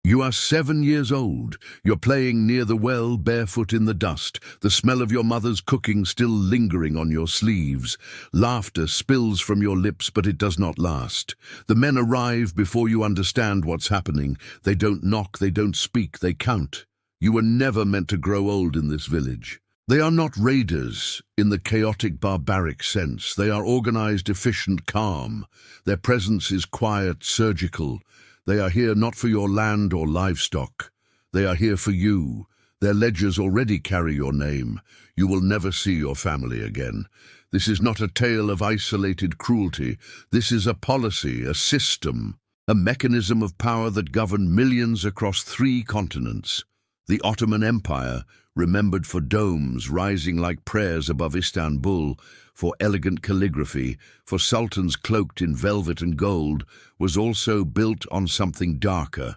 You are 7 years old. You're playing near the well, barefoot in the dust, the smell of your mother's cooking still lingering on your sleeves. Laughter spills from your lips, but it does not last. The men arrive before you understand what's happening. They don't knock, they don't speak, they count. You were never meant to grow old in this village. They are not raiders in the chaotic, barbaric sense. They are organized, efficient, calm. Their presence is quiet, surgical. They are here not for your land or livestock. They are here for you. Their ledgers already carry your name. You will never see your family again. This is not a tale of isolated cruelty. This is a policy, a system, a mechanism of power that governed millions across 3 continents. The Ottoman Empire, remembered for domes rising like prayers above Istanbul, for elegant calligraphy, for sultans cloaked in velvet and gold, was also built on something darker.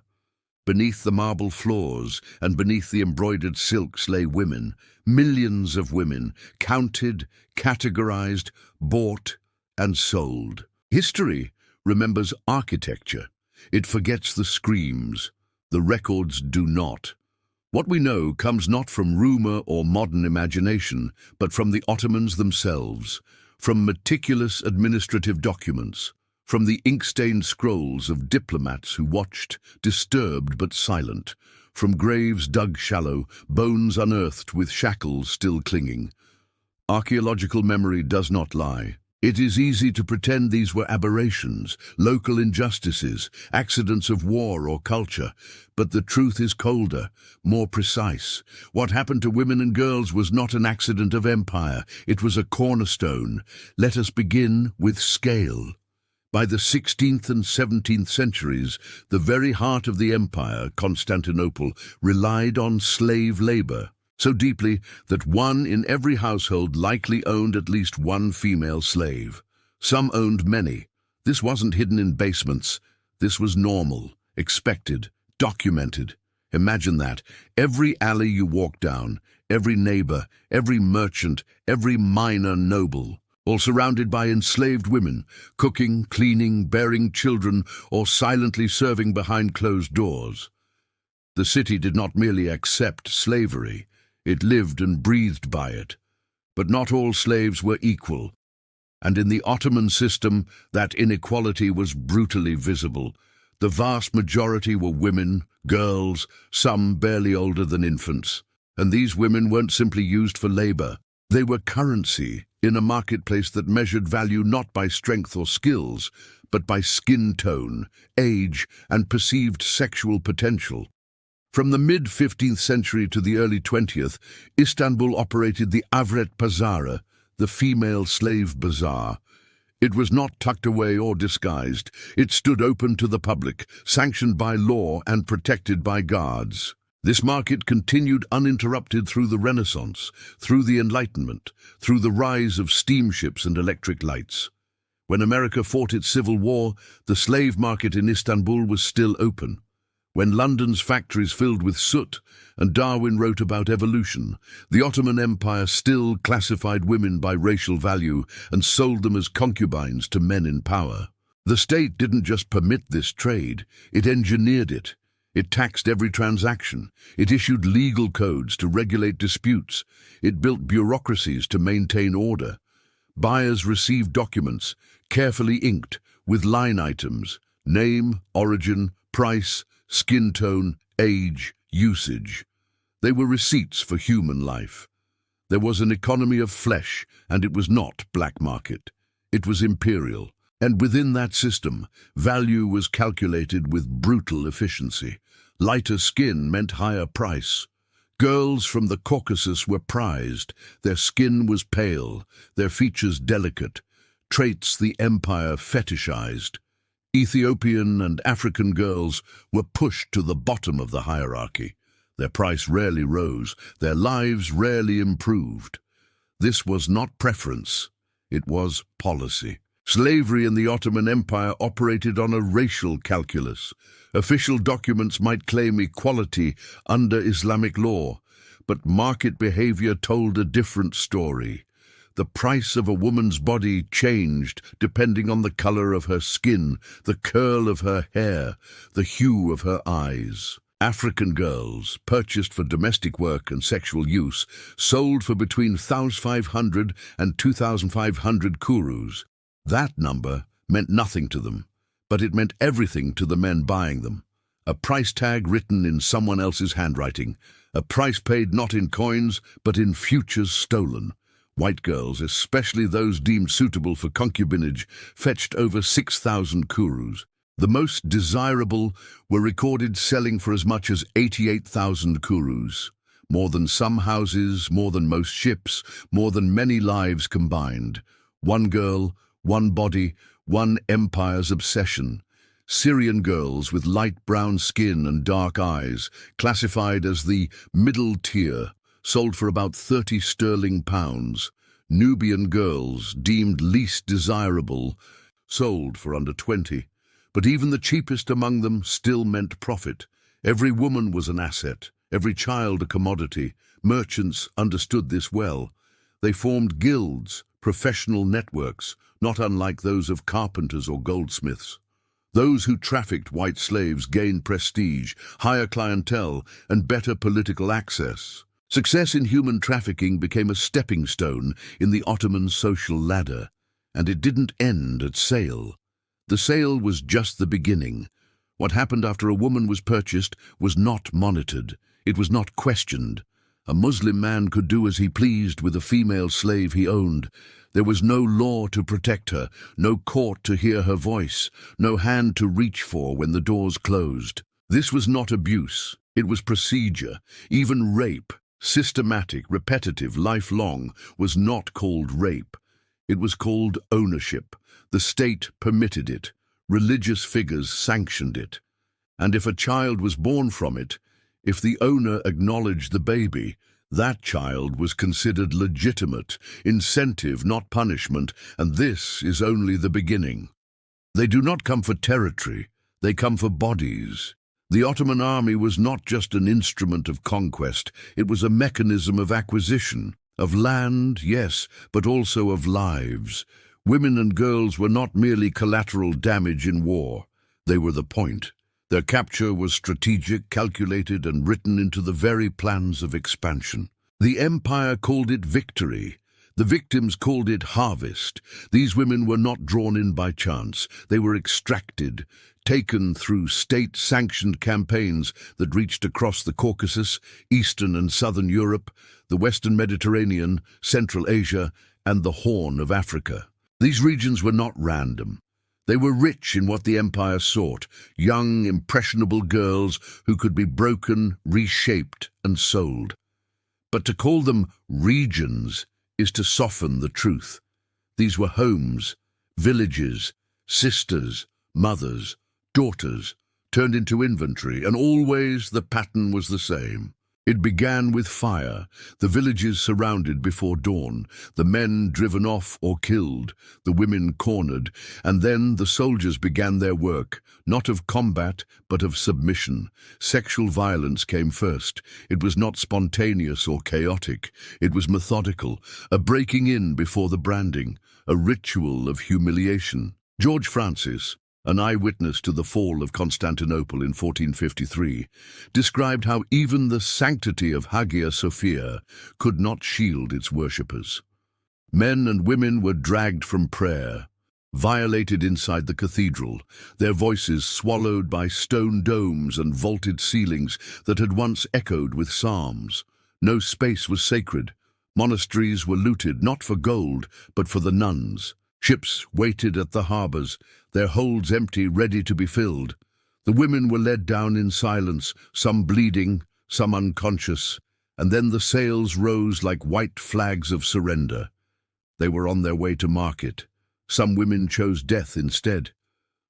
Beneath the marble floors and beneath the embroidered silks lay women, millions of women, counted, categorized, bought and sold. History remembers architecture. It forgets the screams. The records do not. What we know comes not from rumor or modern imagination, but from the Ottomans themselves, from meticulous administrative documents, from the ink-stained scrolls of diplomats who watched, disturbed but silent, from graves dug shallow, bones unearthed with shackles still clinging. Archaeological memory does not lie. It is easy to pretend these were aberrations, local injustices, accidents of war or culture, but the truth is colder, more precise. What happened to women and girls was not an accident of empire, it was a cornerstone. Let us begin with scale. By the 16th and 17th centuries, the very heart of the empire, Constantinople, relied on slave labor. So deeply that 1 in every household likely owned at least 1 female slave. Some owned many. This wasn't hidden in basements. This was normal, expected, documented. Imagine that. Every alley you walk down, every neighbor, every merchant, every minor noble, all surrounded by enslaved women, cooking, cleaning, bearing children, or silently serving behind closed doors. The city did not merely accept slavery. It lived and breathed by it. But not all slaves were equal, and in the Ottoman system that inequality was brutally visible. The vast majority were women, girls, some barely older than infants. And these women weren't simply used for labor. They were currency in a marketplace that measured value not by strength or skills, but by skin tone, age, and perceived sexual potential. From the mid-15th century to the early 20th, Istanbul operated the Avret Pazarı, the female slave bazaar. It was not tucked away or disguised. It stood open to the public, sanctioned by law and protected by guards. This market continued uninterrupted through the Renaissance, through the Enlightenment, through the rise of steamships and electric lights. When America fought its civil war, the slave market in Istanbul was still open. When London's factories filled with soot and Darwin wrote about evolution, the Ottoman Empire still classified women by racial value and sold them as concubines to men in power. The state didn't just permit this trade, it engineered it. It taxed every transaction. It issued legal codes to regulate disputes. It built bureaucracies to maintain order. Buyers received documents, carefully inked, with line items, name, origin, price, skin tone, age, usage. They were receipts for human life. There was an economy of flesh, and it was not black market. It was imperial. And within that system, value was calculated with brutal efficiency. Lighter skin meant higher price. Girls from the Caucasus were prized. Their skin was pale, their features delicate, traits the empire fetishized. Ethiopian and African girls were pushed to the bottom of the hierarchy. Their price rarely rose, their lives rarely improved. This was not preference, it was policy. Slavery in the Ottoman Empire operated on a racial calculus. Official documents might claim equality under Islamic law, but market behavior told a different story. The price of a woman's body changed depending on the color of her skin, the curl of her hair, the hue of her eyes. African girls, purchased for domestic work and sexual use, sold for between 1,500 and 2,500 kurus. That number meant nothing to them, but it meant everything to the men buying them. A price tag written in someone else's handwriting, a price paid not in coins, but in futures stolen. White girls, especially those deemed suitable for concubinage, fetched over 6,000 kurus. The most desirable were recorded selling for as much as 88,000 kurus. More than some houses, more than most ships, more than many lives combined. One girl, one body, one empire's obsession. Syrian girls with light brown skin and dark eyes, classified as the middle tier, sold for about 30 sterling pounds. Nubian girls, deemed least desirable, sold for under 20. But even the cheapest among them still meant profit. Every woman was an asset, every child a commodity. Merchants understood this well. They formed guilds, professional networks, not unlike those of carpenters or goldsmiths. Those who trafficked white slaves gained prestige, higher clientele, and better political access. Success in human trafficking became a stepping stone in the Ottoman social ladder, and it didn't end at sale. The sale was just the beginning. What happened after a woman was purchased was not monitored. It was not questioned. A Muslim man could do as he pleased with a female slave he owned. There was no law to protect her, no court to hear her voice, no hand to reach for when the doors closed. This was not abuse. It was procedure. Even rape, systematic, repetitive, lifelong, was not called rape. It was called ownership. The state permitted it. Religious figures sanctioned it. And if a child was born from it, if the owner acknowledged the baby, that child was considered legitimate, incentive, not punishment, and this is only the beginning. They do not come for territory, they come for bodies. The Ottoman army was not just an instrument of conquest, it was a mechanism of acquisition, of land, yes, but also of lives. Women and girls were not merely collateral damage in war. They were the point. Their capture was strategic, calculated, and written into the very plans of expansion. The empire called it victory. The victims called it harvest. These women were not drawn in by chance. They were extracted, taken through state-sanctioned campaigns that reached across the Caucasus, Eastern and Southern Europe, the Western Mediterranean, Central Asia, and the Horn of Africa. These regions were not random. They were rich in what the empire sought, young, impressionable girls who could be broken, reshaped, and sold. But to call them regions is to soften the truth. These were homes, villages, sisters, mothers, daughters, turned into inventory, and always the pattern was the same. It began with fire, the villages surrounded before dawn, the men driven off or killed, the women cornered, and then the soldiers began their work, not of combat, but of submission. Sexual violence came first. It was not spontaneous or chaotic. It was methodical, a breaking in before the branding, a ritual of humiliation. George Francis, an eyewitness to the fall of Constantinople in 1453, described how even the sanctity of Hagia Sophia could not shield its worshippers. Men and women were dragged from prayer, violated inside the cathedral, their voices swallowed by stone domes and vaulted ceilings that had once echoed with psalms. No space was sacred. Monasteries were looted not for gold, but for the nuns. Ships waited at the harbors, their holds empty, ready to be filled. The women were led down in silence, some bleeding, some unconscious, and then the sails rose like white flags of surrender. They were on their way to market. Some women chose death instead.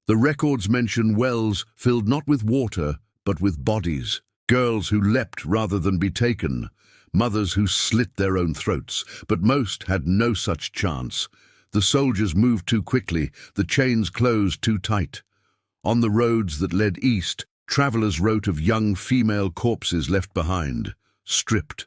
The records mention wells filled not with water, but with bodies, girls who leapt rather than be taken, mothers who slit their own throats, but most had no such chance. The soldiers moved too quickly, the chains closed too tight. On the roads that led east, travelers wrote of young female corpses left behind, stripped,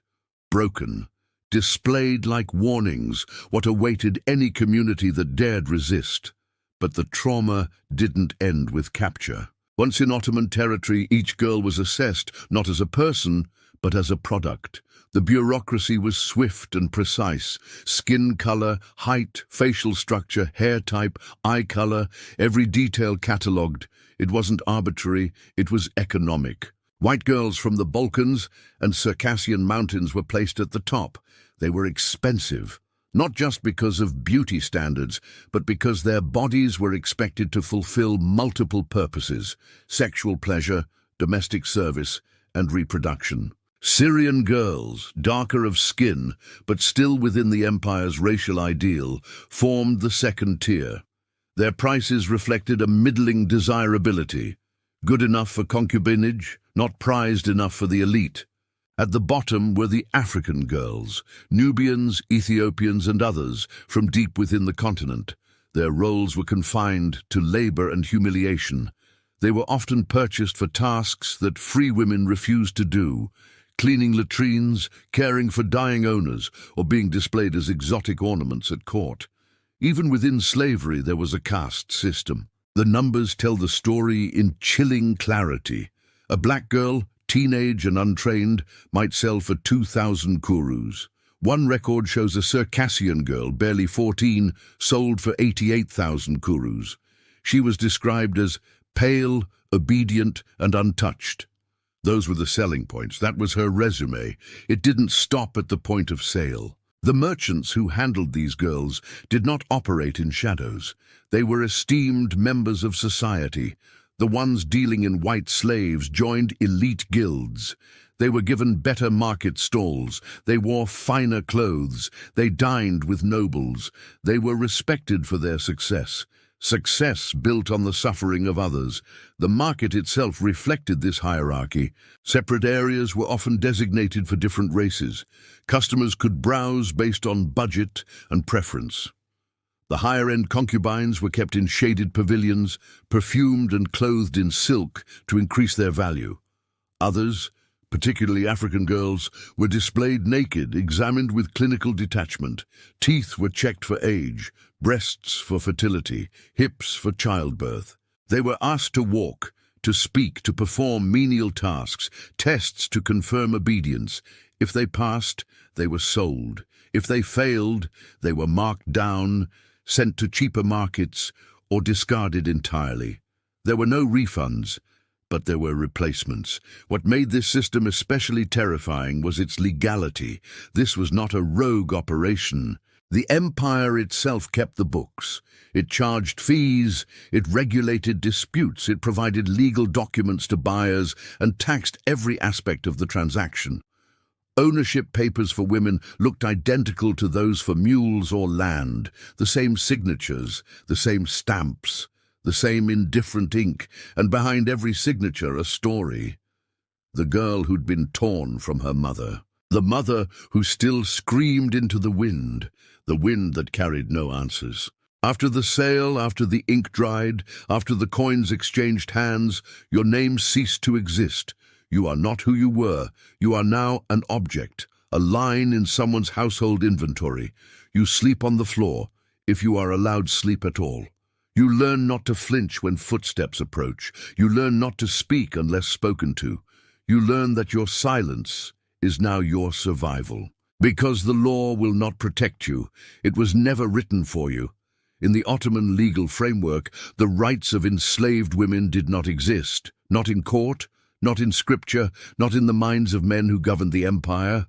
broken, displayed like warnings what awaited any community that dared resist. But the trauma didn't end with capture. Once in Ottoman territory, each girl was assessed not as a person, but as a product. The bureaucracy was swift and precise. Skin color, height, facial structure, hair type, eye color, every detail catalogued. It wasn't arbitrary, it was economic. White girls from the Balkans and Circassian mountains were placed at the top. They were expensive, not just because of beauty standards, but because their bodies were expected to fulfill multiple purposes: sexual pleasure, domestic service, and reproduction. Syrian girls, darker of skin, but still within the empire's racial ideal, formed the second tier. Their prices reflected a middling desirability, good enough for concubinage, not prized enough for the elite. At the bottom were the African girls, Nubians, Ethiopians, and others from deep within the continent. Their roles were confined to labor and humiliation. They were often purchased for tasks that free women refused to do: cleaning latrines, caring for dying owners, or being displayed as exotic ornaments at court. Even within slavery, there was a caste system. The numbers tell the story in chilling clarity. A black girl, teenage and untrained, might sell for 2,000 kurus. One record shows a Circassian girl, barely 14, sold for 88,000 kurus. She was described as pale, obedient, and untouched. Those were the selling points. That was her resume. It didn't stop at the point of sale. The merchants who handled these girls did not operate in shadows. They were esteemed members of society. The ones dealing in white slaves joined elite guilds. They were given better market stalls. They wore finer clothes. They dined with nobles. They were respected for their success. Success built on the suffering of others. The market itself reflected this hierarchy. Separate areas were often designated for different races. Customers could browse based on budget and preference. The higher-end concubines were kept in shaded pavilions, perfumed and clothed in silk to increase their value. Others, particularly African girls, were displayed naked, examined with clinical detachment. Teeth were checked for age, breasts for fertility, hips for childbirth. They were asked to walk, to speak, to perform menial tasks, tests to confirm obedience. If they passed, they were sold. If they failed, they were marked down, sent to cheaper markets, or discarded entirely. There were no refunds, but there were replacements. What made this system especially terrifying was its legality. This was not a rogue operation. The empire itself kept the books. It charged fees, it regulated disputes, it provided legal documents to buyers, and taxed every aspect of the transaction. Ownership papers for women looked identical to those for mules or land, the same signatures, the same stamps, the same indifferent ink, and behind every signature a story. The girl who'd been torn from her mother. The mother who still screamed into the wind that carried no answers. After the sale, after the ink dried, after the coins exchanged hands, your name ceased to exist. You are not who you were. You are now an object, a line in someone's household inventory. You sleep on the floor, if you are allowed sleep at all. You learn not to flinch when footsteps approach. You learn not to speak unless spoken to. You learn that your silence is now your survival. Because the law will not protect you. It was never written for you. In the Ottoman legal framework, the rights of enslaved women did not exist. Not in court, not in scripture, not in the minds of men who governed the empire.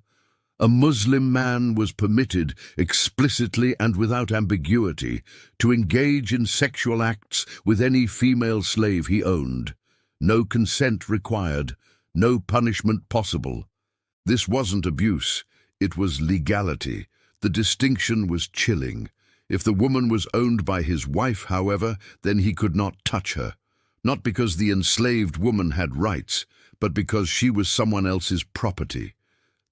A Muslim man was permitted, explicitly and without ambiguity, to engage in sexual acts with any female slave he owned. No consent required, no punishment possible. This wasn't abuse, it was legality. The distinction was chilling. If the woman was owned by his wife, however, then he could not touch her. Not because the enslaved woman had rights, but because she was someone else's property.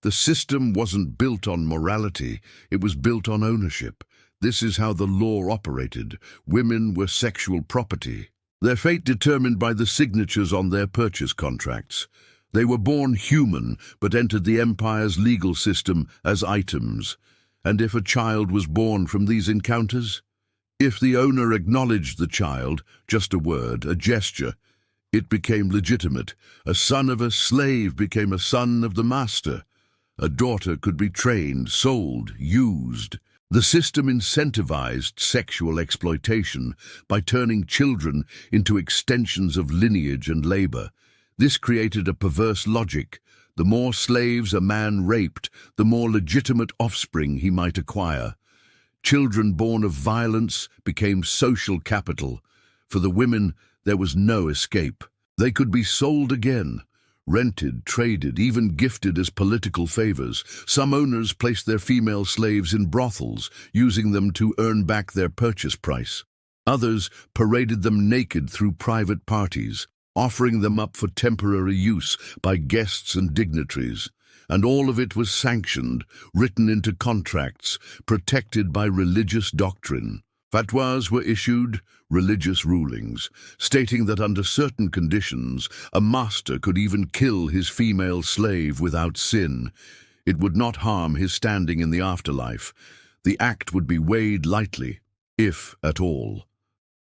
The system wasn't built on morality, it was built on ownership. This is how the law operated. Women were sexual property. Their fate determined by the signatures on their purchase contracts. They were born human, but entered the empire's legal system as items. And if a child was born from these encounters? If the owner acknowledged the child, just a word, a gesture, it became legitimate. A son of a slave became a son of the master. A daughter could be trained, sold, used. The system incentivized sexual exploitation by turning children into extensions of lineage and labor. This created a perverse logic. The more slaves a man raped, the more legitimate offspring he might acquire. Children born of violence became social capital. For the women, there was no escape. They could be sold again, rented, traded, even gifted as political favors. Some owners placed their female slaves in brothels, using them to earn back their purchase price. Others paraded them naked through private parties, offering them up for temporary use by guests and dignitaries. And all of it was sanctioned, written into contracts, protected by religious doctrine. Fatwas were issued, religious rulings, stating that under certain conditions, a master could even kill his female slave without sin. It would not harm his standing in the afterlife. The act would be weighed lightly, if at all.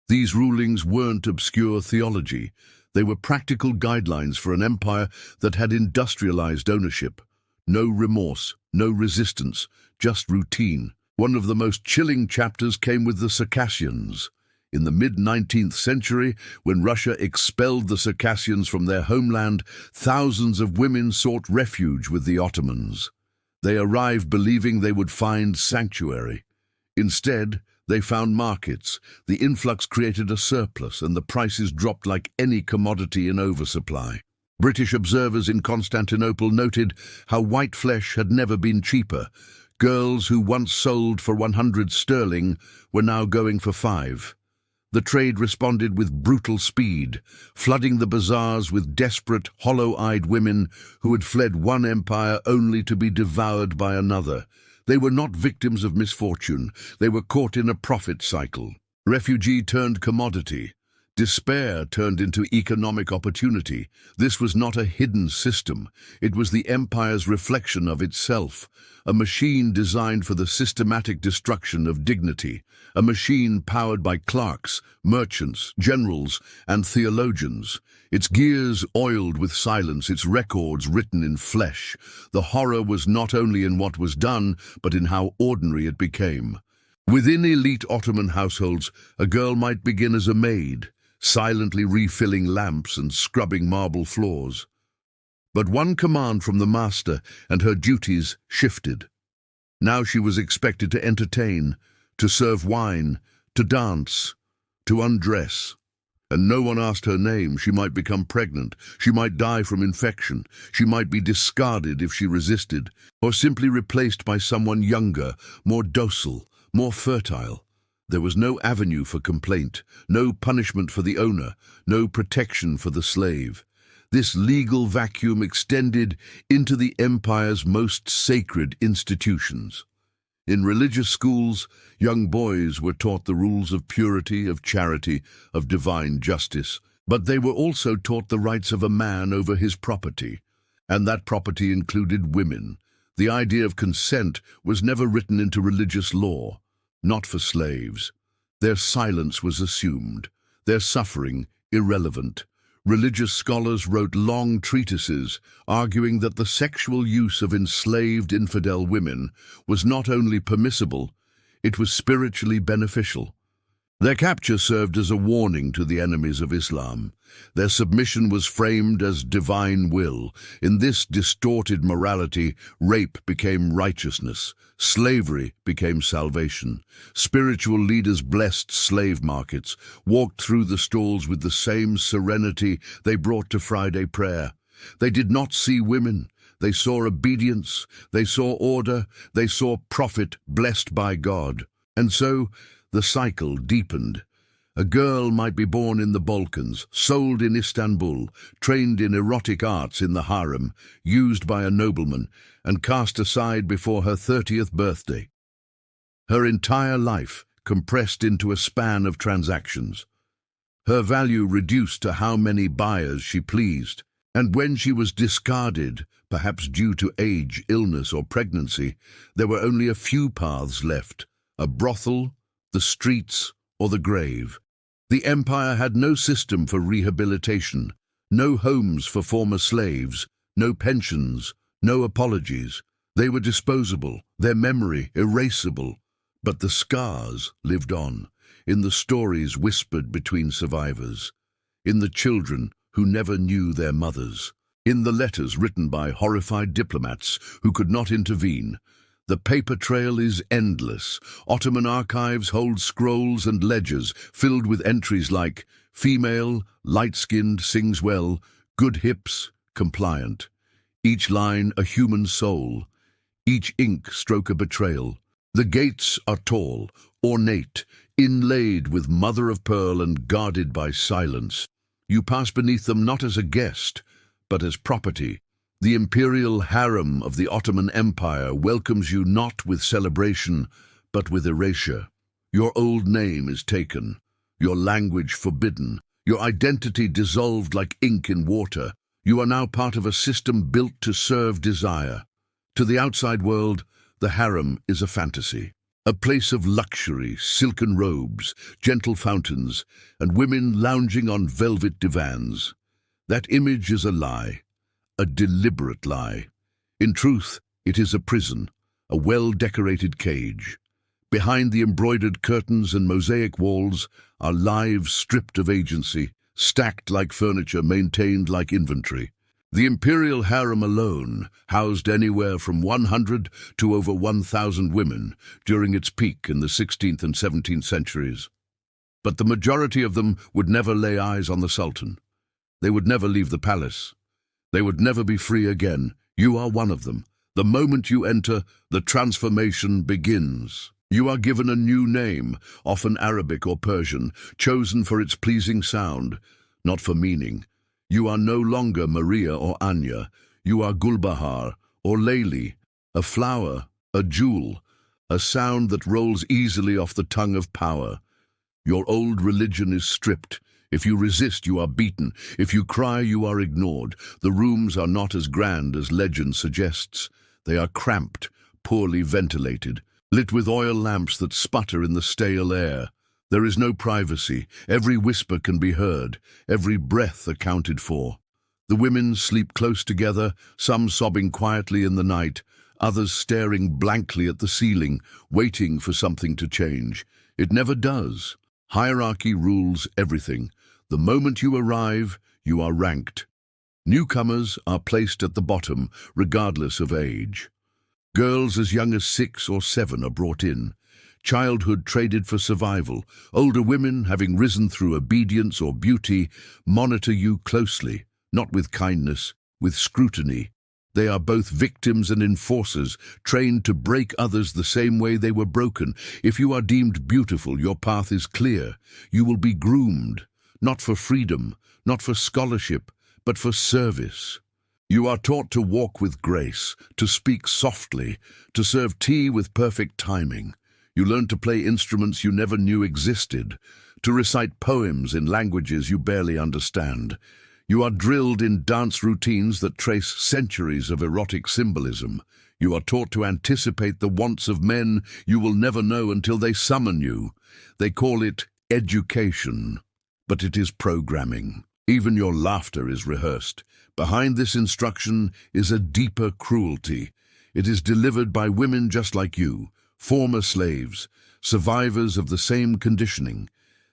These rulings weren't obscure theology. They were practical guidelines for an empire that had industrialized ownership. No remorse, no resistance, just routine. One of the most chilling chapters came with the Circassians. In the mid-19th century, when Russia expelled the Circassians from their homeland, thousands of women sought refuge with the Ottomans. They arrived believing they would find sanctuary. Instead, they found markets. The influx created a surplus, and the prices dropped like any commodity in oversupply. British observers in Constantinople noted how white flesh had never been cheaper. Girls who once sold for 100 sterling were now going for 5. The trade responded with brutal speed, flooding the bazaars with desperate, hollow-eyed women who had fled one empire only to be devoured by another. They were not victims of misfortune. They were caught in a profit cycle. Refugee turned commodity. Despair turned into economic opportunity. This was not a hidden system. It was the empire's reflection of itself, a machine designed for the systematic destruction of dignity, a machine powered by clerks, merchants, generals, and theologians. Its gears oiled with silence, its records written in flesh. The horror was not only in what was done, but in how ordinary it became. Within elite Ottoman households, a girl might begin as a maid, silently refilling lamps and scrubbing marble floors. But one command from the master, and her duties shifted. Now she was expected to entertain, to serve wine, to dance, to undress. And no one asked her name. She might become pregnant. She might die from infection. She might be discarded if she resisted, or simply replaced by someone younger, more docile, more fertile. There was no avenue for complaint, no punishment for the owner, no protection for the slave. This legal vacuum extended into the empire's most sacred institutions. In religious schools, young boys were taught the rules of purity, of charity, of divine justice, but they were also taught the rights of a man over his property, and that property included women. The idea of consent was never written into religious law. Not for slaves. Their silence was assumed, their suffering irrelevant. Religious scholars wrote long treatises arguing that the sexual use of enslaved infidel women was not only permissible, it was spiritually beneficial. Their capture served as a warning to the enemies of Islam. Their submission was framed as divine will. In this distorted morality, rape became righteousness. Slavery became salvation. Spiritual leaders blessed slave markets, walked through the stalls with the same serenity they brought to Friday prayer. They did not see women. They saw obedience. They saw order. They saw profit blessed by God. And so, the cycle deepened. A girl might be born in the Balkans, sold in Istanbul, trained in erotic arts in the harem, used by a nobleman, and cast aside before her 30th birthday. Her entire life compressed into a span of transactions. Her value reduced to how many buyers she pleased. And when she was discarded, perhaps due to age, illness, or pregnancy, there were only a few paths left: a brothel, the streets, or the grave. The empire had no system for rehabilitation, no homes for former slaves, no pensions, no apologies. They were disposable, their memory erasable. But the scars lived on, in the stories whispered between survivors, in the children who never knew their mothers, in the letters written by horrified diplomats who could not intervene. The paper trail is endless. Ottoman archives hold scrolls and ledgers filled with entries like female, light-skinned, sings well, good hips, compliant. Each line a human soul, each ink stroke a betrayal. The gates are tall, ornate, inlaid with mother of pearl and guarded by silence. You pass beneath them not as a guest, but as property. The imperial harem of the Ottoman Empire welcomes you not with celebration, but with erasure. Your old name is taken, your language forbidden, your identity dissolved like ink in water. You are now part of a system built to serve desire. To the outside world, the harem is a fantasy, a place of luxury, silken robes, gentle fountains, and women lounging on velvet divans. That image is a lie, a deliberate lie. In truth, it is a prison, a well-decorated cage. Behind the embroidered curtains and mosaic walls are lives stripped of agency, stacked like furniture, maintained like inventory. The imperial harem alone housed anywhere from 100 to over 1,000 women during its peak in the 16th and 17th centuries. But the majority of them would never lay eyes on the Sultan. They would never leave the palace. They would never be free again. You are one of them. The moment you enter, the transformation begins. You are given a new name, often Arabic or Persian, chosen for its pleasing sound, not for meaning. You are no longer Maria or Anya. You are Gulbahar or Layli, a flower, a jewel, a sound that rolls easily off the tongue of power. Your old religion is stripped. If you resist, you are beaten. If you cry, you are ignored. The rooms are not as grand as legend suggests. They are cramped, poorly ventilated, lit with oil lamps that sputter in the stale air. There is no privacy. Every whisper can be heard, every breath accounted for. The women sleep close together, some sobbing quietly in the night, others staring blankly at the ceiling, waiting for something to change. It never does. Hierarchy rules everything. The moment you arrive, you are ranked. Newcomers are placed at the bottom, regardless of age. Girls as young as 6 or 7 are brought in. Childhood traded for survival. Older women, having risen through obedience or beauty, monitor you closely, not with kindness, with scrutiny. They are both victims and enforcers, trained to break others the same way they were broken. If you are deemed beautiful, your path is clear. You will be groomed, not for freedom, not for scholarship, but for service. You are taught to walk with grace, to speak softly, to serve tea with perfect timing. You learn to play instruments you never knew existed, to recite poems in languages you barely understand. You are drilled in dance routines that trace centuries of erotic symbolism. You are taught to anticipate the wants of men you will never know until they summon you. They call it education, but it is programming. Even your laughter is rehearsed. Behind this instruction is a deeper cruelty. It is delivered by women just like you, former slaves, survivors of the same conditioning.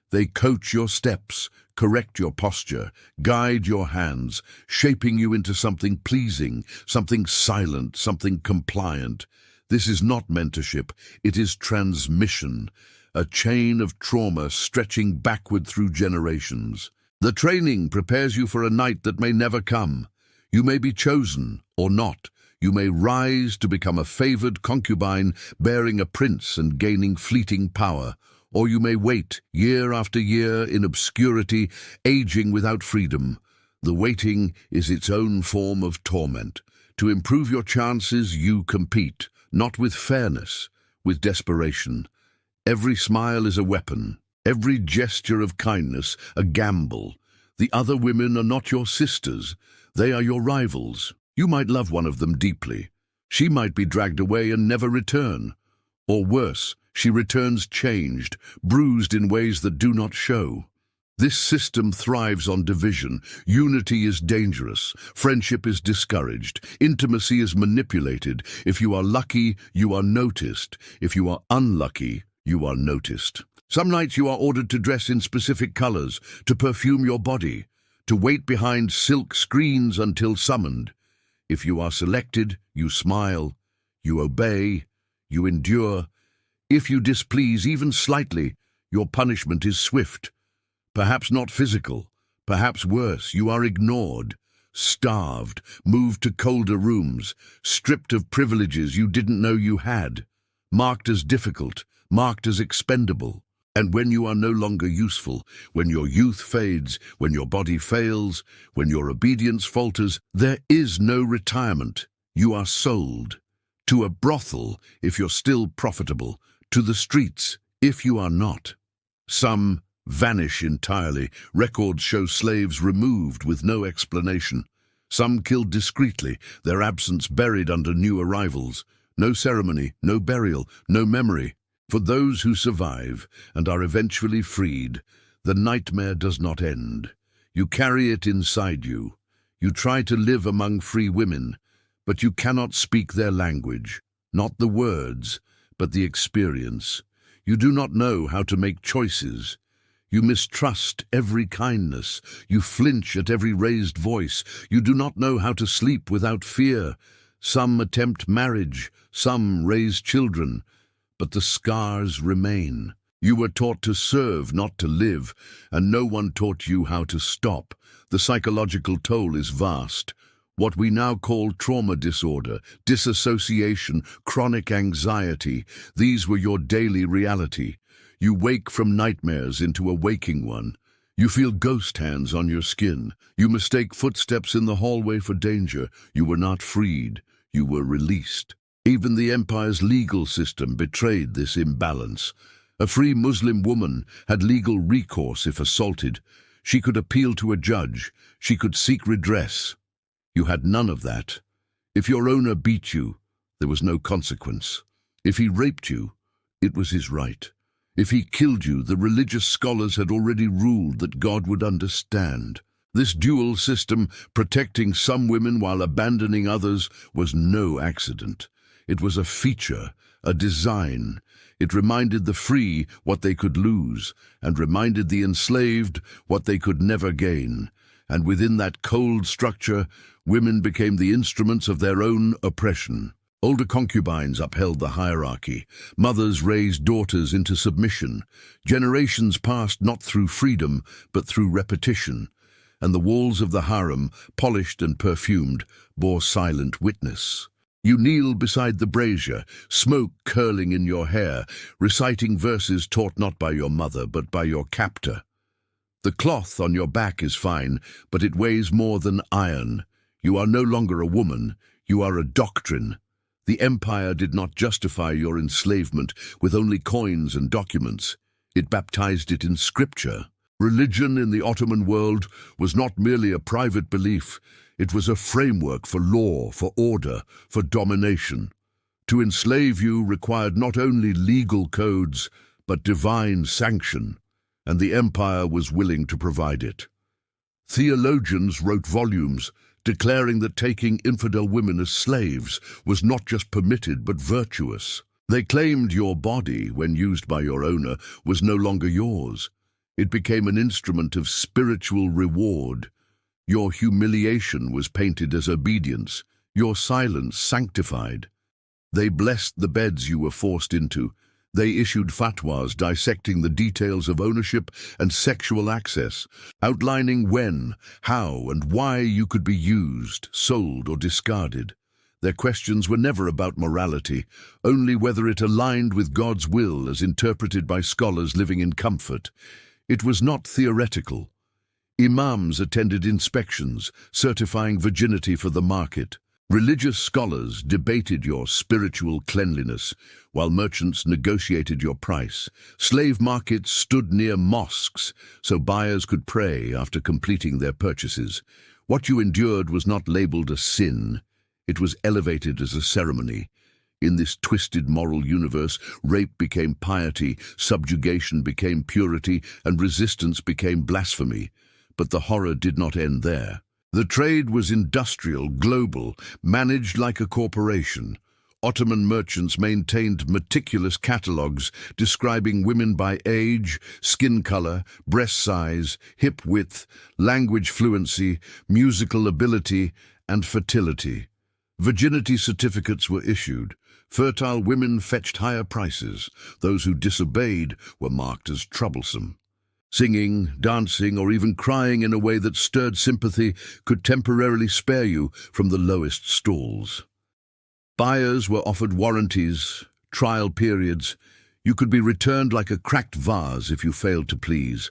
They coach your steps, correct your posture, guide your hands, shaping you into something pleasing, something silent, something compliant. This is not mentorship, it is transmission, a chain of trauma stretching backward through generations. The training prepares you for a night that may never come. You may be chosen or not. You may rise to become a favored concubine, bearing a prince and gaining fleeting power. Or you may wait, year after year, in obscurity, aging without freedom. The waiting is its own form of torment. To improve your chances, you compete, not with fairness, with desperation. Every smile is a weapon, every gesture of kindness a gamble. The other women are not your sisters. They are your rivals. You might love one of them deeply. She might be dragged away and never return. Or worse, she returns changed, bruised in ways that do not show. This system thrives on division. Unity is dangerous. Friendship is discouraged. Intimacy is manipulated. If you are lucky, you are noticed. If you are unlucky, you are noticed. Some nights you are ordered to dress in specific colors, to perfume your body, to wait behind silk screens until summoned. If you are selected, you smile, you obey, you endure. If you displease even slightly, your punishment is swift. Perhaps not physical, perhaps worse, you are ignored, starved, moved to colder rooms, stripped of privileges you didn't know you had, marked as difficult, marked as expendable. And when you are no longer useful, when your youth fades, when your body fails, when your obedience falters, there is no retirement. You are sold. To a brothel, if you're still profitable. To the streets, if you are not. Some vanish entirely. Records show slaves removed with no explanation. Some killed discreetly, their absence buried under new arrivals. No ceremony, no burial, no memory. For those who survive and are eventually freed, the nightmare does not end. You carry it inside you. You try to live among free women, but you cannot speak their language. Not the words, but the experience. You do not know how to make choices. You mistrust every kindness. You flinch at every raised voice. You do not know how to sleep without fear. Some attempt marriage, some raise children. But the scars remain. You were taught to serve, not to live, and no one taught you how to stop. The psychological toll is vast. What we now call trauma disorder, disassociation, chronic anxiety, these were your daily reality. You wake from nightmares into a waking one. You feel ghost hands on your skin. You mistake footsteps in the hallway for danger. You were not freed. You were released. Even the empire's legal system betrayed this imbalance. A free Muslim woman had legal recourse if assaulted. She could appeal to a judge. She could seek redress. You had none of that. If your owner beat you, there was no consequence. If he raped you, it was his right. If he killed you, the religious scholars had already ruled that God would understand. This dual system, protecting some women while abandoning others, was no accident. It was a feature, a design. It reminded the free what they could lose, and reminded the enslaved what they could never gain. And within that cold structure, women became the instruments of their own oppression. Older concubines upheld the hierarchy. Mothers raised daughters into submission. Generations passed not through freedom, but through repetition. And the walls of the harem, polished and perfumed, bore silent witness. You kneel beside the brazier, smoke curling in your hair, reciting verses taught not by your mother, but by your captor. The cloth on your back is fine, but it weighs more than iron. You are no longer a woman, you are a doctrine. The empire did not justify your enslavement with only coins and documents. It baptized it in scripture. Religion in the Ottoman world was not merely a private belief. It was a framework for law, for order, for domination. To enslave you required not only legal codes, but divine sanction, and the empire was willing to provide it. Theologians wrote volumes declaring that taking infidel women as slaves was not just permitted but virtuous. They claimed your body, when used by your owner, was no longer yours. It became an instrument of spiritual reward. Your humiliation was painted as obedience, your silence sanctified. They blessed the beds you were forced into. They issued fatwas dissecting the details of ownership and sexual access, outlining when, how, and why you could be used, sold, or discarded. Their questions were never about morality, only whether it aligned with God's will as interpreted by scholars living in comfort. It was not theoretical. Imams attended inspections, certifying virginity for the market. Religious scholars debated your spiritual cleanliness, while merchants negotiated your price. Slave markets stood near mosques, so buyers could pray after completing their purchases. What you endured was not labeled a sin. It was elevated as a ceremony. In this twisted moral universe, rape became piety, subjugation became purity, and resistance became blasphemy. But the horror did not end there. The trade was industrial, global, managed like a corporation. Ottoman merchants maintained meticulous catalogues describing women by age, skin color, breast size, hip width, language fluency, musical ability, and fertility. Virginity certificates were issued. Fertile women fetched higher prices. Those who disobeyed were marked as troublesome. Singing, dancing, or even crying in a way that stirred sympathy could temporarily spare you from the lowest stalls. Buyers were offered warranties, trial periods. You could be returned like a cracked vase if you failed to please.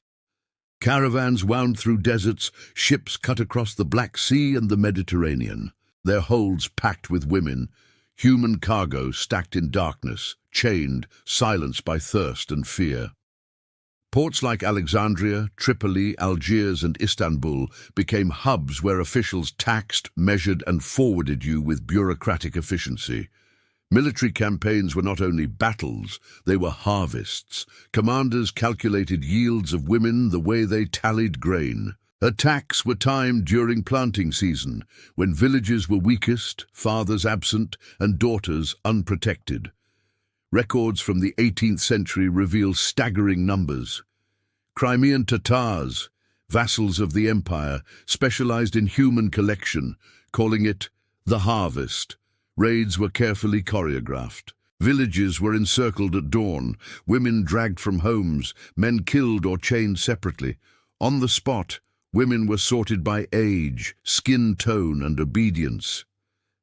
Caravans wound through deserts, ships cut across the Black Sea and the Mediterranean, their holds packed with women, human cargo stacked in darkness, chained, silenced by thirst and fear. Ports like Alexandria, Tripoli, Algiers, and Istanbul became hubs where officials taxed, measured, and forwarded you with bureaucratic efficiency. Military campaigns were not only battles, they were harvests. Commanders calculated yields of women the way they tallied grain. Attacks were timed during planting season, when villages were weakest, fathers absent, and daughters unprotected. Records from the 18th century reveal staggering numbers. Crimean Tatars, vassals of the empire, specialized in human collection, calling it the harvest. Raids were carefully choreographed. Villages were encircled at dawn, women dragged from homes, men killed or chained separately. On the spot, women were sorted by age, skin tone, and obedience.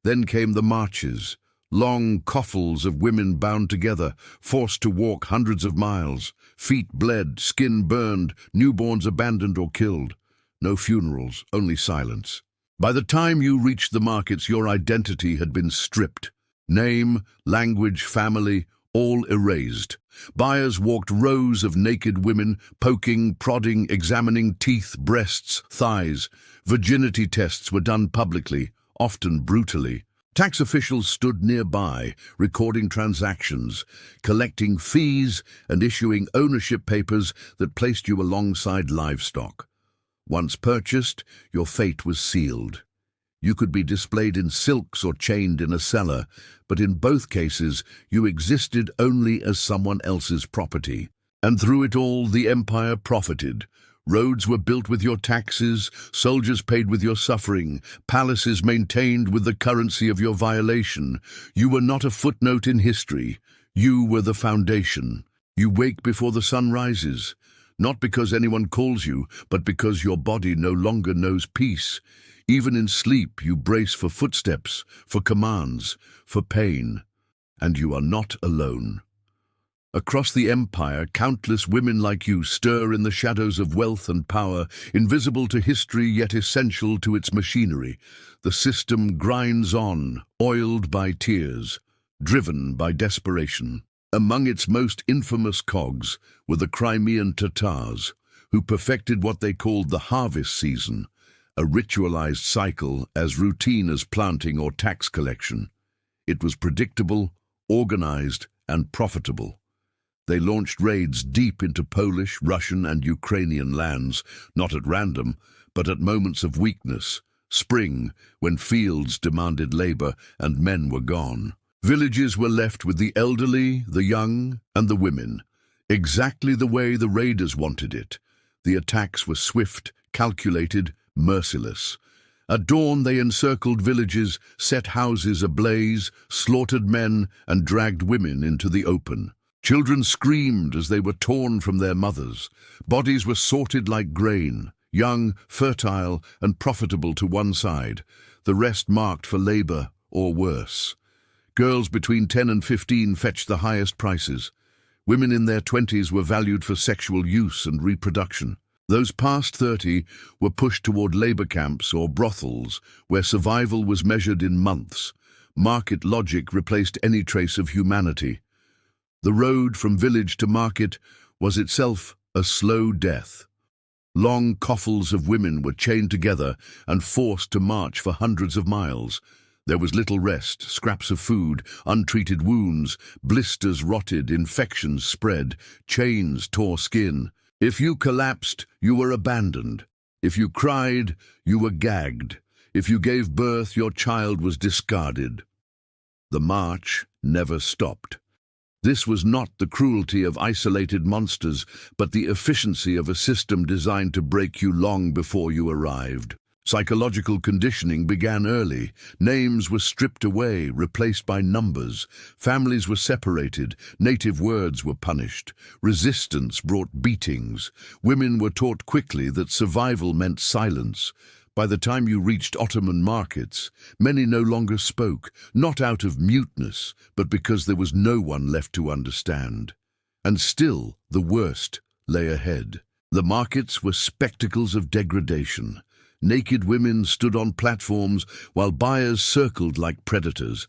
Then came the marches. Long coffles of women bound together, forced to walk hundreds of miles. Feet bled, skin burned, newborns abandoned or killed. No funerals, only silence. By the time you reached the markets, your identity had been stripped. Name, language, family, all erased. Buyers walked rows of naked women, poking, prodding, examining teeth, breasts, thighs. Virginity tests were done publicly, often brutally. Tax officials stood nearby, recording transactions, collecting fees, and issuing ownership papers that placed you alongside livestock. Once purchased, your fate was sealed. You could be displayed in silks or chained in a cellar, but in both cases you existed only as someone else's property. And through it all, the empire profited. Roads were built with your taxes, soldiers paid with your suffering, palaces maintained with the currency of your violation. You were not a footnote in history. You were the foundation. You wake before the sun rises, not because anyone calls you, but because your body no longer knows peace. Even in sleep, you brace for footsteps, for commands, for pain. And you are not alone. Across the empire, countless women like you stir in the shadows of wealth and power, invisible to history yet essential to its machinery. The system grinds on, oiled by tears, driven by desperation. Among its most infamous cogs were the Crimean Tatars, who perfected what they called the harvest season, a ritualized cycle as routine as planting or tax collection. It was predictable, organized, and profitable. They launched raids deep into Polish, Russian, and Ukrainian lands, not at random, but at moments of weakness, spring, when fields demanded labor and men were gone. Villages were left with the elderly, the young, and the women, exactly the way the raiders wanted it. The attacks were swift, calculated, merciless. At dawn they encircled villages, set houses ablaze, slaughtered men, and dragged women into the open. Children screamed as they were torn from their mothers. Bodies were sorted like grain, young, fertile, and profitable to one side, the rest marked for labor or worse. Girls between 10 and 15 fetched the highest prices. Women in their 20s were valued for sexual use and reproduction. Those past 30 were pushed toward labor camps or brothels, where survival was measured in months. Market logic replaced any trace of humanity. The road from village to market was itself a slow death. Long coffles of women were chained together and forced to march for hundreds of miles. There was little rest, scraps of food, untreated wounds, blisters rotted, infections spread, chains tore skin. If you collapsed, you were abandoned. If you cried, you were gagged. If you gave birth, your child was discarded. The march never stopped. This was not the cruelty of isolated monsters, but the efficiency of a system designed to break you long before you arrived. Psychological conditioning began early. Names were stripped away, replaced by numbers. Families were separated. Native words were punished. Resistance brought beatings. Women were taught quickly that survival meant silence. By the time you reached Ottoman markets, many no longer spoke, not out of muteness, but because there was no one left to understand. And still, the worst lay ahead. The markets were spectacles of degradation. Naked women stood on platforms while buyers circled like predators.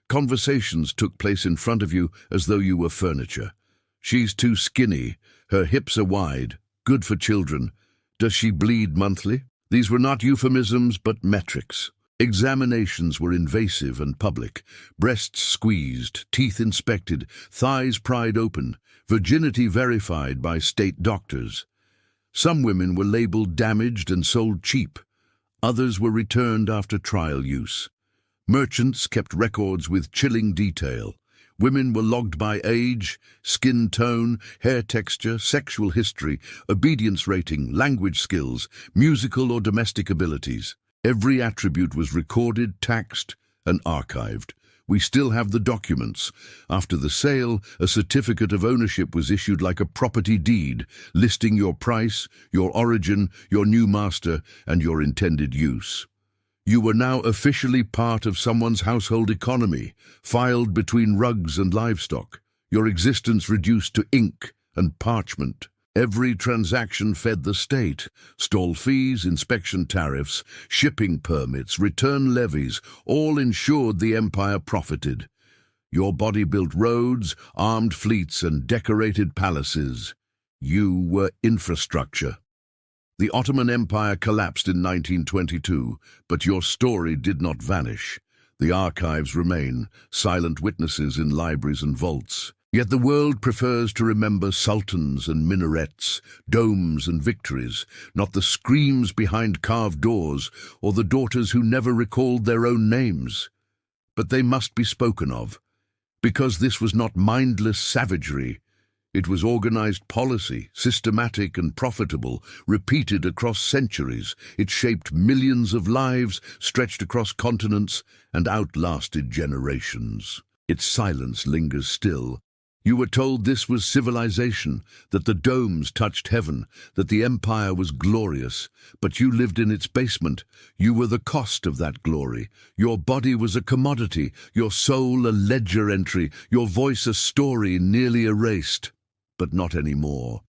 Conversations took place in front of you as though you were furniture. She's too skinny. Her hips are wide. Good for children. Does she bleed monthly? These were not euphemisms, but metrics. Examinations were invasive and public. Breasts squeezed, teeth inspected, thighs pried open, virginity verified by state doctors. Some women were labeled damaged and sold cheap. Others were returned after trial use. Merchants kept records with chilling detail. Women were logged by age, skin tone, hair texture, sexual history, obedience rating, language skills, musical or domestic abilities. Every attribute was recorded, taxed, and archived. We still have the documents. After the sale, a certificate of ownership was issued like a property deed, listing your price, your origin, your new master, and your intended use. You were now officially part of someone's household economy, filed between rugs and livestock, your existence reduced to ink and parchment. Every transaction fed the state. Stall fees, inspection tariffs, shipping permits, return levies, all ensured the empire profited. Your body built roads, armed fleets, and decorated palaces. You were infrastructure. The Ottoman Empire collapsed in 1922, but your story did not vanish. The archives remain, silent witnesses in libraries and vaults. Yet the world prefers to remember sultans and minarets, domes and victories, not the screams behind carved doors or the daughters who never recalled their own names. But they must be spoken of, because this was not mindless savagery. It was organized policy, systematic and profitable, repeated across centuries. It shaped millions of lives, stretched across continents, and outlasted generations. Its silence lingers still. You were told this was civilization, that the domes touched heaven, that the empire was glorious, but you lived in its basement. You were the cost of that glory. Your body was a commodity, your soul a ledger entry, your voice a story nearly erased. But not anymore.